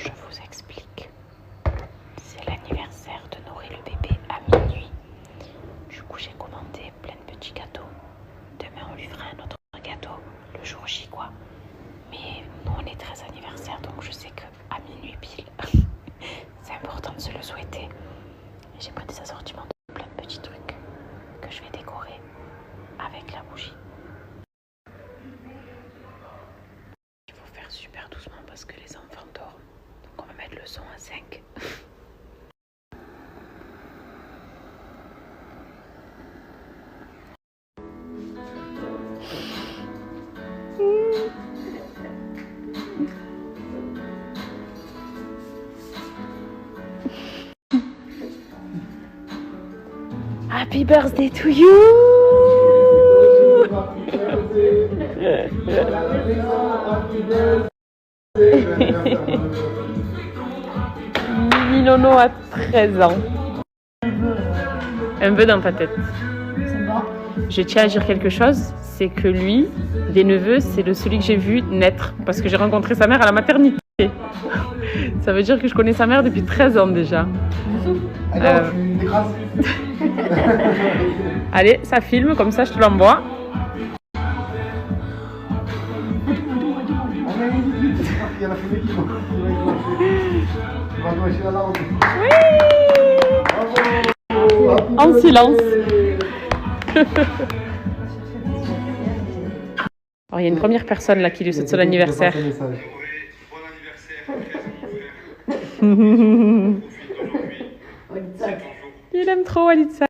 je vous explique. C'est l'anniversaire de Nourri le bébé à minuit. Du coup, j'ai commandé plein de petits gâteaux. Demain, on lui fera un autre gâteau, le jour J, quoi. Mais nous, on est 13 anniversaire, donc je sais qu'à minuit pile, c'est important de se le souhaiter. Et j'ai pris des assortiments de plein de petits trucs que je vais décorer avec la bougie. Il faut faire super doucement parce que les enfants dorment. Donc on va mettre le son à 5. Happy birthday to you! Mini Nono a 13 ans. Un peu dans ta tête. Je tiens à dire quelque chose, c'est que lui, des neveux, c'est celui que j'ai vu naître. Parce que j'ai rencontré sa mère à la maternité. Ça veut dire que je connais sa mère depuis 13 ans déjà. Allez, ça filme, comme ça je te l'envoie. Oui. En silence. Alors, il y a une première personne là qui lui souhaite son anniversaire. Il aime trop Walid Saks.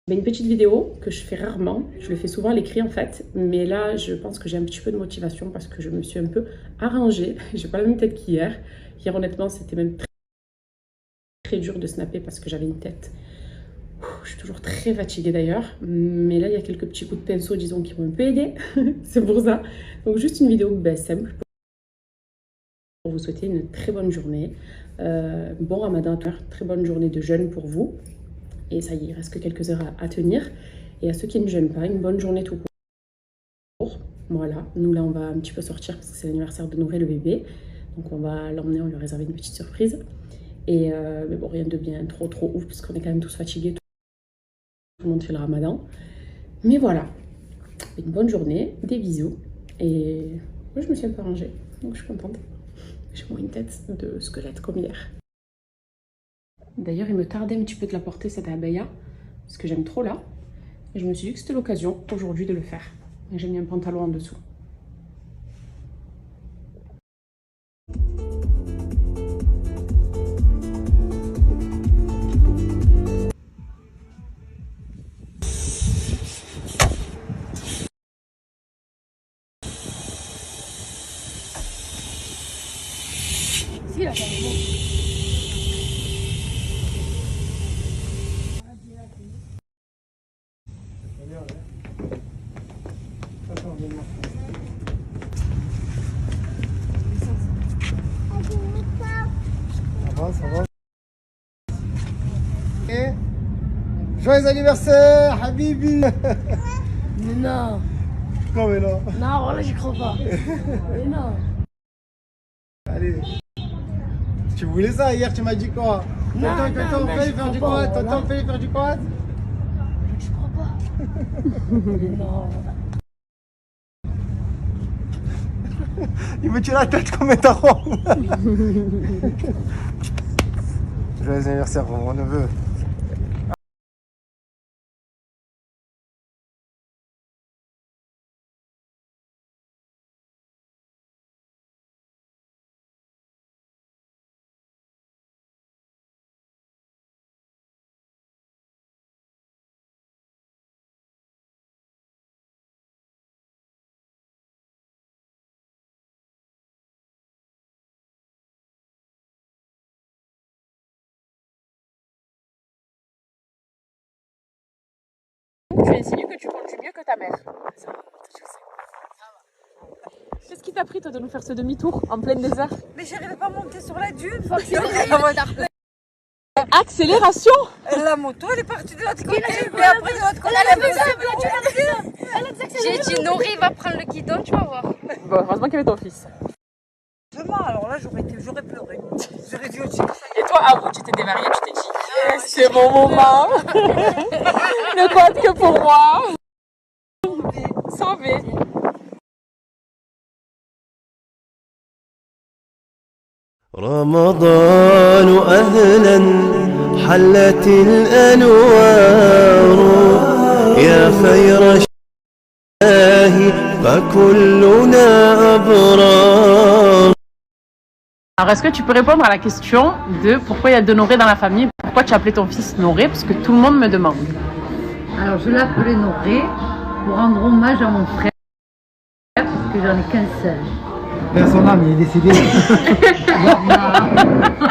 Une petite vidéo que je fais rarement, je le fais souvent à l'écrit en fait, mais là je pense que j'ai un petit peu de motivation parce que je me suis un peu arrangée, j'ai pas la même tête qu'hier. Hier honnêtement c'était même très dur de snapper parce que j'avais une tête. Je suis toujours très fatiguée d'ailleurs, mais là il y a quelques petits coups de pinceau disons qui m'ont un peu aidé, c'est pour ça. Donc juste une vidéo simple pour vous souhaiter une très bonne journée, bon ramadan à tous, très bonne journée de jeûne pour vous. Et ça y est, il reste que quelques heures à tenir. Et à ceux qui ne jeûnent pas, une bonne journée tout court. Voilà, nous là on va un petit peu sortir parce que c'est l'anniversaire de Nourri le bébé. Donc on va l'emmener, on lui a réservé une petite surprise. Et mais bon, rien de bien trop ouf parce qu'on est quand même tous fatigués. Tout le monde fait le ramadan. Mais voilà, une bonne journée, des bisous. Et moi je me suis un peu rangée, donc je suis contente. J'ai moins une tête de squelette comme hier. D'ailleurs, il me tardait un petit peu de la porter cette abaya, parce que j'aime trop là. Et je me suis dit que c'était l'occasion aujourd'hui de le faire. J'ai mis un pantalon en dessous. Si, là, ça va. Et joyeux anniversaire, Habibi. Mais non. Non mais non. Non, voilà, j'y crois pas. Mais non. Allez. Tu voulais ça hier, tu m'as dit quoi? T'entends faire du quad? T'entends faire du quad? Je crois pas. Mais non. Il me tire la tête comme un taron. Joyeux anniversaire pour mon neveu. que tu conduis mieux que ta mère? Qu'est-ce qui t'a pris toi de nous faire ce demi-tour en plein désert? Mais j'arrivais pas à monter sur la dune. Accélération! La moto elle est partie de l'autre côté. Et après de l'autre côté elle est J'ai dit Nori va prendre le guidon, tu vas voir. Bon, heureusement qu'il y avait ton fils. alors là j'aurais pleuré. J'aurais dit au type. Et toi, Abou, tu t'es démariée, tu t'es dit yes, c'est mon moment! Ne compte que pour moi! Sauvé! رمضان أهلا حلت الأنوار يا خير شاه فكلنا أبرار. Alors, est-ce que tu peux répondre à la question de pourquoi il y a deux Noré dans la famille? Pourquoi tu as appelé ton fils Noré? Parce que tout le monde me demande. Alors, je l'ai appelé Noré pour rendre hommage à mon frère, parce que j'en ai qu'un seul. Vers son âme, il est décédé.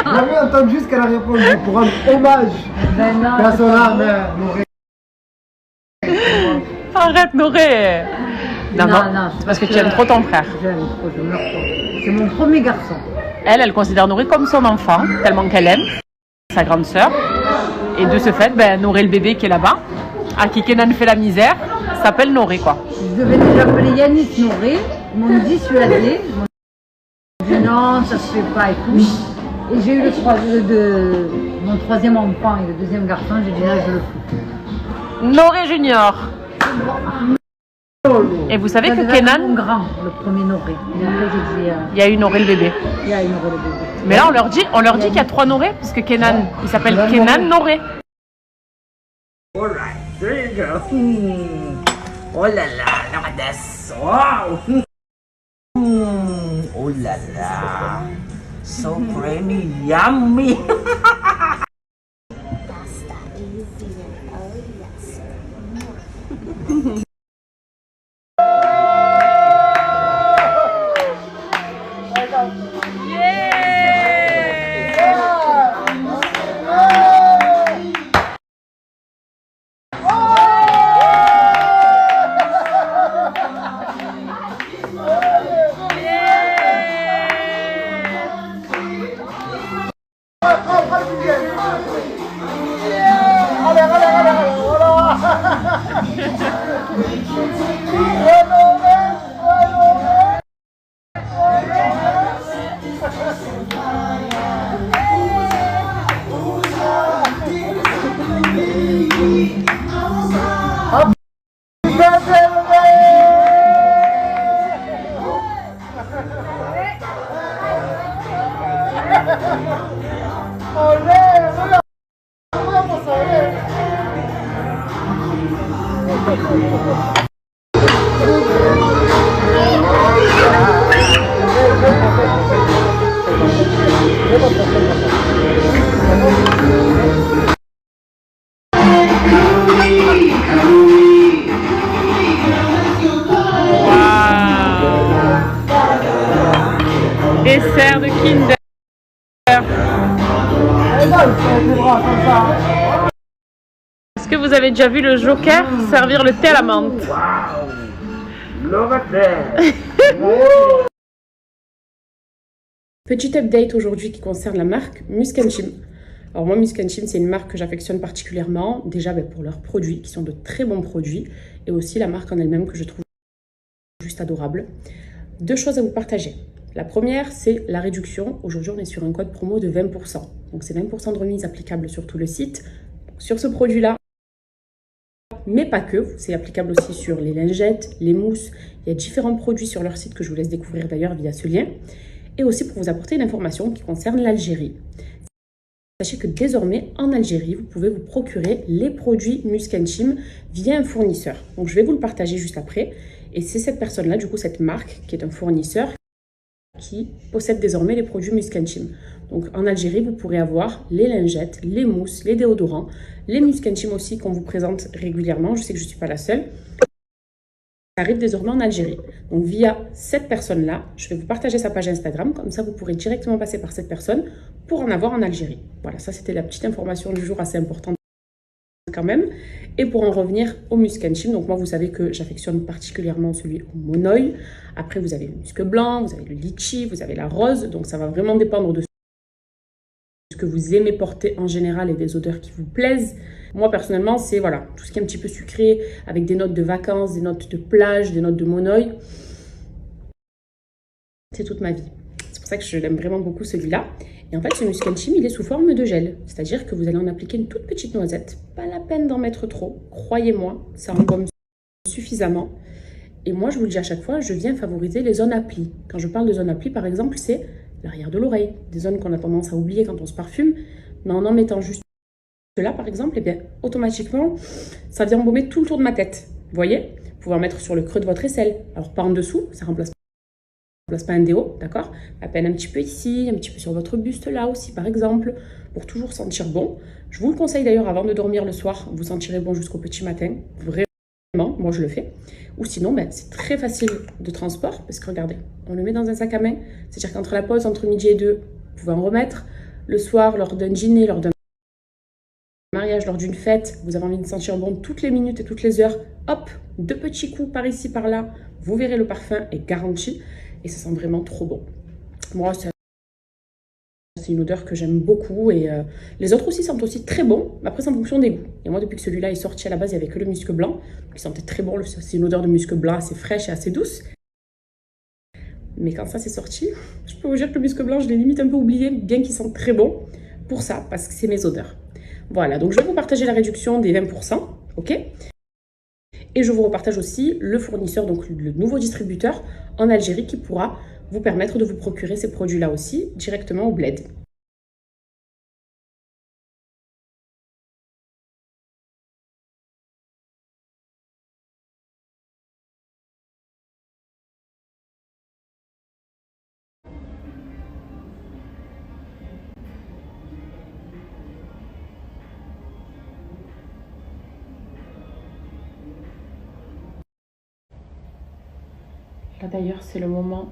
J'avais entendu juste qu'elle a répondu pour rendre hommage vers son âme. Arrête, Noré! Non, c'est parce que tu aimes trop ton frère. J'aime trop, je meurs trop. C'est mon premier garçon. Elle considère Noré comme son enfant, tellement qu'elle aime sa grande sœur. Et de ce fait, Noré, le bébé qui est là-bas, à qui Kenan fait la misère, s'appelle Noré, quoi. Je devais déjà appeler Yannis Noré, ils m'ont dissuadé. Ils m'ont dit non, ça se fait pas et tout. Et j'ai eu mon troisième enfant et le deuxième garçon, j'ai dit là, je le fais. Noré Junior. Et vous savez que Kenan, mon grand, le premier Noré. Et après, j'ai dit, il y a eu Noré le bébé. il y a une Noré le bébé. Mais là, on leur dit qu'il y a 3 Noré, parce que Kenan, il s'appelle Kenan Noré. Alright, there you go. Oh là là, look at this. Wow. Oh là là. So creamy, yummy. Dessert de Kinder. Est-ce que vous avez déjà vu le Joker servir le thé à la menthe? Petit update aujourd'hui qui concerne la marque Musk & Chim. Alors moi, Musk & Chim, c'est une marque que j'affectionne particulièrement, déjà pour leurs produits, qui sont de très bons produits, et aussi la marque en elle-même que je trouve juste adorable. 2 choses à vous partager. La première, c'est la réduction. Aujourd'hui, on est sur un code promo de 20%. Donc c'est 20% de remise applicable sur tout le site, sur ce produit-là, mais pas que. C'est applicable aussi sur les lingettes, les mousses. Il y a différents produits sur leur site que je vous laisse découvrir d'ailleurs via ce lien. Et aussi pour vous apporter une information qui concerne l'Algérie. Sachez que désormais, en Algérie, vous pouvez vous procurer les produits Musk & Chim via un fournisseur. Donc, je vais vous le partager juste après. Et c'est cette personne-là, du coup, cette marque, qui est un fournisseur, qui possède désormais les produits Musk & Chim. Donc, en Algérie, vous pourrez avoir les lingettes, les mousses, les déodorants, les Musk & Chim aussi qu'on vous présente régulièrement. Je sais que je ne suis pas la seule. Ça arrive désormais en Algérie. Donc via cette personne-là, je vais vous partager sa page Instagram, comme ça vous pourrez directement passer par cette personne pour en avoir en Algérie. Voilà, ça c'était la petite information du jour assez importante quand même. Et pour en revenir au musc and chim, donc moi vous savez que j'affectionne particulièrement celui au monoeil. Après vous avez le musc blanc, vous avez le litchi, vous avez la rose, donc ça va vraiment dépendre de ce que vous aimez porter en général et des odeurs qui vous plaisent. Moi personnellement c'est voilà, tout ce qui est un petit peu sucré, avec des notes de vacances, des notes de plage, des notes de monoeil. C'est toute ma vie. C'est pour ça que je l'aime vraiment beaucoup celui-là. Et en fait, ce musc and chim, il est sous forme de gel. C'est-à-dire que vous allez en appliquer une toute petite noisette. Pas la peine d'en mettre trop. Croyez-moi, ça embaume suffisamment. Et moi, je vous le dis à chaque fois, je viens favoriser les zones à plis. Quand je parle de zones à plis, par exemple, c'est l'arrière de l'oreille. Des zones qu'on a tendance à oublier quand on se parfume. Mais en mettant juste là, par exemple, et bien, automatiquement, ça vient embaumer tout le tour de ma tête. Vous voyez? Vous pouvez en mettre sur le creux de votre aisselle. Alors, pas en dessous, ça remplace pas un déo, d'accord? À peine un petit peu ici, un petit peu sur votre buste là aussi, par exemple, pour toujours sentir bon. Je vous le conseille d'ailleurs avant de dormir le soir, vous sentirez bon jusqu'au petit matin, vraiment, moi je le fais. Ou sinon, ben, c'est très facile de transport, parce que regardez, on le met dans un sac à main, c'est-à-dire qu'entre la pause, entre midi et 2, vous pouvez en remettre. Le soir, lors d'un dîner, lors d'un mariage, lors d'une fête, vous avez envie de sentir bon toutes les minutes et toutes les heures, hop, 2 petits coups par ici, par là, vous verrez le parfum est garanti. Et ça sent vraiment trop bon. Moi, c'est une odeur que j'aime beaucoup. Et les autres aussi sentent aussi très bon. Après, c'est en fonction des goûts. Et moi, depuis que celui-là est sorti à la base, il n'y avait que le musc blanc. Il sentait très bon. C'est une odeur de musc blanc assez fraîche et assez douce. Mais quand ça s'est sorti, je peux vous dire que le musc blanc, je l'ai limite un peu oublié, bien qu'il sente très bon. Pour ça, parce que c'est mes odeurs. Voilà, donc je vais vous partager la réduction des 20%. Ok ? Et je vous repartage aussi le fournisseur, donc le nouveau distributeur en Algérie qui pourra vous permettre de vous procurer ces produits-là aussi directement au bled. Là d'ailleurs, c'est le moment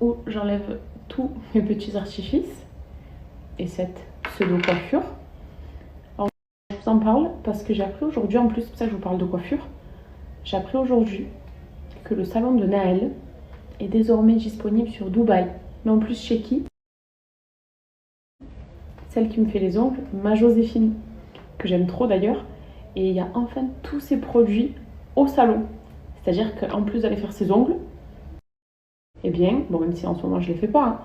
où j'enlève tous mes petits artifices et cette pseudo-coiffure. Alors, je vous en parle parce que j'ai appris aujourd'hui, en plus, c'est pour ça que je vous parle de coiffure, j'ai appris aujourd'hui que le salon de Naël est désormais disponible sur Dubaï. Mais en plus, chez qui? Celle qui me fait les ongles, ma Joséphine, que j'aime trop d'ailleurs. Et il y a enfin tous ces produits au salon. C'est-à-dire qu'en plus d'aller faire ses ongles, eh bien, bon, même si en ce moment je ne les fais pas, hein,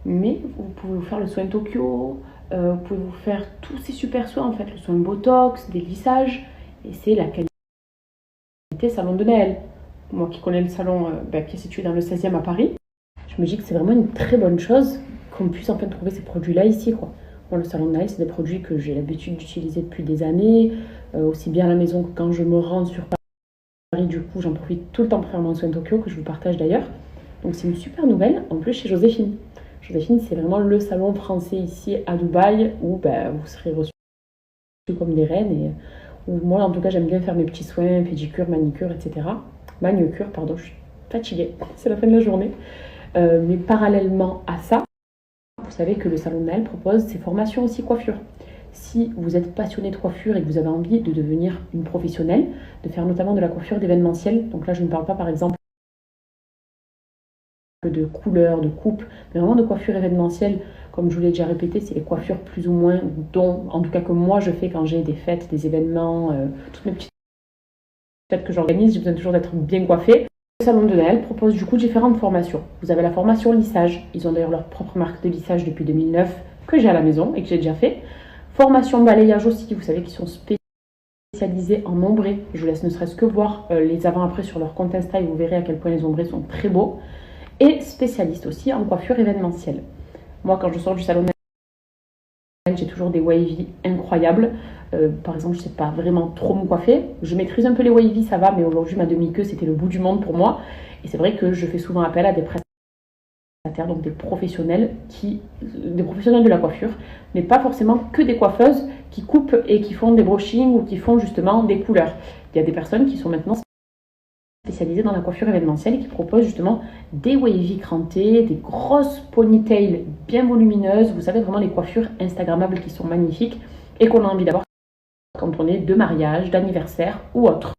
mais vous pouvez vous faire le soin Tokyo, vous pouvez vous faire tous ces super soins en fait, le soin Botox, des lissages, et c'est la qualité salon de Naël. Moi qui connais le salon qui est situé dans le 16e à Paris, je me dis que c'est vraiment une très bonne chose qu'on puisse enfin trouver ces produits-là ici, quoi. Moi, le salon de Naël, c'est des produits que j'ai l'habitude d'utiliser depuis des années, aussi bien à la maison que quand je me rends sur Paris. Du coup, j'en profite tout le temps pour faire mon soin Tokyo, que je vous partage d'ailleurs. Donc c'est une super nouvelle, en plus chez Joséphine. Joséphine, c'est vraiment le salon français ici à Dubaï où vous serez reçus comme des reines. Et où moi, en tout cas, j'aime bien faire mes petits soins, pédicure, manicure, etc. Manucure, pardon, je suis fatiguée, c'est la fin de la journée. Mais parallèlement à ça, vous savez que le salon de Naël propose ses formations aussi coiffure. Si vous êtes passionné de coiffure et que vous avez envie de devenir une professionnelle, de faire notamment de la coiffure d'événementiel, donc là je ne parle pas par exemple de couleurs, de coupes, mais vraiment de coiffure événementielle, comme je vous l'ai déjà répété, c'est les coiffures plus ou moins dont, en tout cas que moi je fais quand j'ai des fêtes, des événements, toutes mes petites fêtes que j'organise, j'ai besoin toujours d'être bien coiffée. Le salon de Naël propose du coup différentes formations. Vous avez la formation lissage, ils ont d'ailleurs leur propre marque de lissage depuis 2009 que j'ai à la maison et que j'ai déjà fait. Formation balayage aussi, vous savez, qui sont spécialisés en ombrés. Je vous laisse ne serait-ce que voir les avant-après sur leur compte Insta et vous verrez à quel point les ombrés sont très beaux. Et spécialiste aussi en coiffure événementielle. Moi, quand je sors du salon de Naël, j'ai toujours des wavy incroyables. Par exemple, je ne sais pas vraiment trop me coiffer. Je maîtrise un peu les wavy, ça va, mais aujourd'hui, ma demi-queue, c'était le bout du monde pour moi. Et c'est vrai que je fais souvent appel à des prestataires, donc des professionnels de la coiffure, mais pas forcément que des coiffeuses qui coupent et qui font des brushings ou qui font justement des couleurs. Il y a des personnes qui sont maintenant spécialisées dans la coiffure événementielle et qui proposent justement des wavy crantés, des grosses ponytails bien volumineuses, vous savez vraiment les coiffures instagrammables qui sont magnifiques et qu'on a envie d'avoir quand on est de mariage, d'anniversaire ou autre.